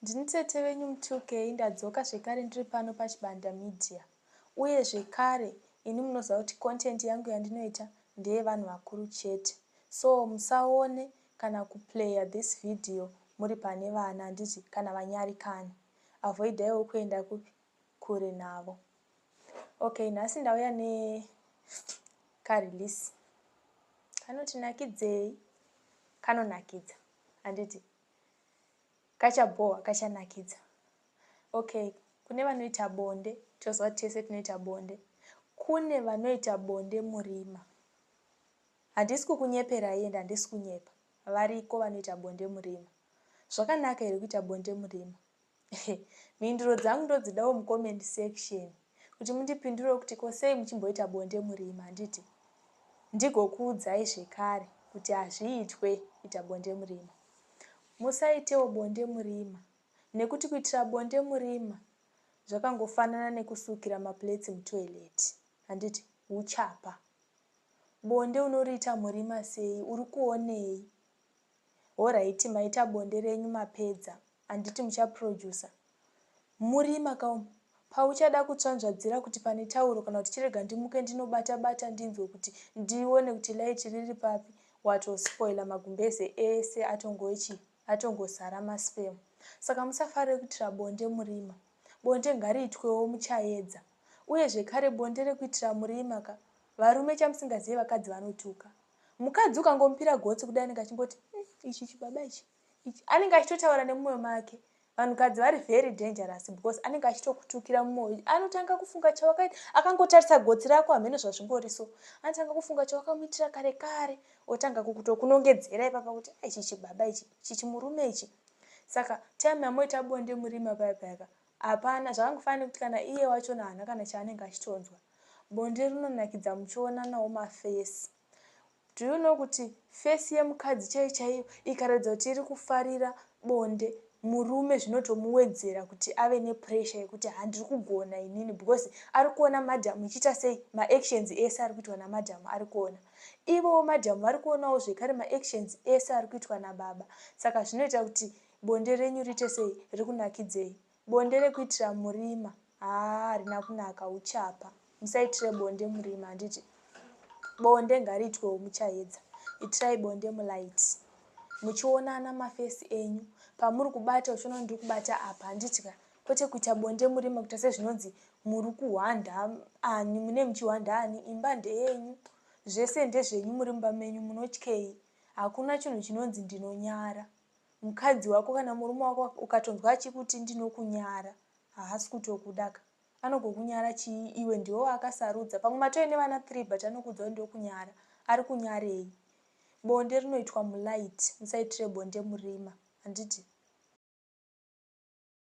Ndinitete wenyu mutuke ndadzoka zvekare ndiri pano paChibanda media. Uye zvekare ini munoziva kuti content yangu yandinoita ndeye vanhu vakuru chete. So musaone kana kuplaya this video muri pane vana handiti kana vanyarikani. Avoidaiwo kuenda kure navo. Okay, nhasi ndauya nekarelease. Kanoti nakidzei, kanonakidza. Handiti kachabhowa kachanakidza. Okay, kune vanoita bonde, toziva kuti tese tinoita bonde. Kune vanoita bonde murima. Handisi kukunyepera iye, handisi kunyepa. Variko vanoita bonde murima. Zvakanaka here kuita bonde murima? Mhinduro dzangu ndodzidawo mucomment section. Kuti mundipindure kuti kosei muchimboita bonde murima, handiti ndigokuudzai zvekare kuti hazviitwe kuita bonde murima. Musaitewo bonde murima. Nekuti kuitira bonde murima zvakangofanana nekusukira maplates mutoilet. Handiti uchapa. Bonde unoriita murima sei? Uri kuonei? Alright, maita bonde renyu mapedza. Handiti muchaproducer. Murima kaumu. Pauchada kutsvanzvadzira kuti pane tauro kana kuti chirega ndimuke ndinobata ndinzwe kuti ndione kuti light riri papi, watospoila magumbeze ese atongosara maspam. Saka musafarire kuitira bonde murima. Bonde ngariitwewo muchaedza. Uye zvekare bonde rekuitira murima varume chamusingazivi vakadzi vanotuka. Mukadzi ukangomupira gotsi kudai anenge achimboti ichi chibaba ichi. Anenge achitotaura nemumwe make. Vanhukadzi vari very dangerous because anenge achitokutukira mumwoyo. Anotanga kufunga chawakaita. Akangotarisa gotsi rako hamene zvazvingori so. Anotanga kufunga chawakamuitira kare kare. Otanga kukutokunongedzera ipapa kuti ichi chibaba ichi, ichi chimurume ichi. Saka time yamoita bonde murima paya. Hapana, zvakangofanira kuti kana iye wacho haana kana chaanenge achitonzwa. Bonde rinonakidza muchionanawo mafesi. Do you know kuti fesi yemukadzi chaiyo ikaratidza kuti iri kufarira bonde, murume zvinotomuwedzera kuti ave nepressure yekuti handiri kugona inini because ari kuona madhamu ichiita sei maactions ese ari kuitwa namadhamu ari kuona. Ivowo madhamu vari kuonawo zvekare maactions ese ari kuitwa nababa. Saka zvinoita kuti bonde renyu riite sei? Rikunakidzei. Bonde rekuitira murima harina kunaka, uchapa. Musaitire bonde murima, handiti. Bonde ngariitwewo muchaedza. Itirai bonde mulight. Muchionana mafesi enyu. Pamuri kubata uchiona ndiri kubata apa, handiti kwete kuita bonde murima kuita sezvinonzi muri kuhwanda ani, mune muchihwanda ani, imba ndeyenyu. Zvese ndezvenyu muri mumba menyu, munotyei? Hakuna chinhu chinonzi ndinonyara. Mukadzi wako kana murume wako ukatonzwa achikuti ndinokunyara, haasi kutokudaka. Anogokunyara chii? Iwe ndiwo akasarudza. Pamwe matoi nevana 3 but anokuudza ndokunyara. Ari kunyarei? Bonde rinoitwa mulight. Musaitire bonde murima. Handiti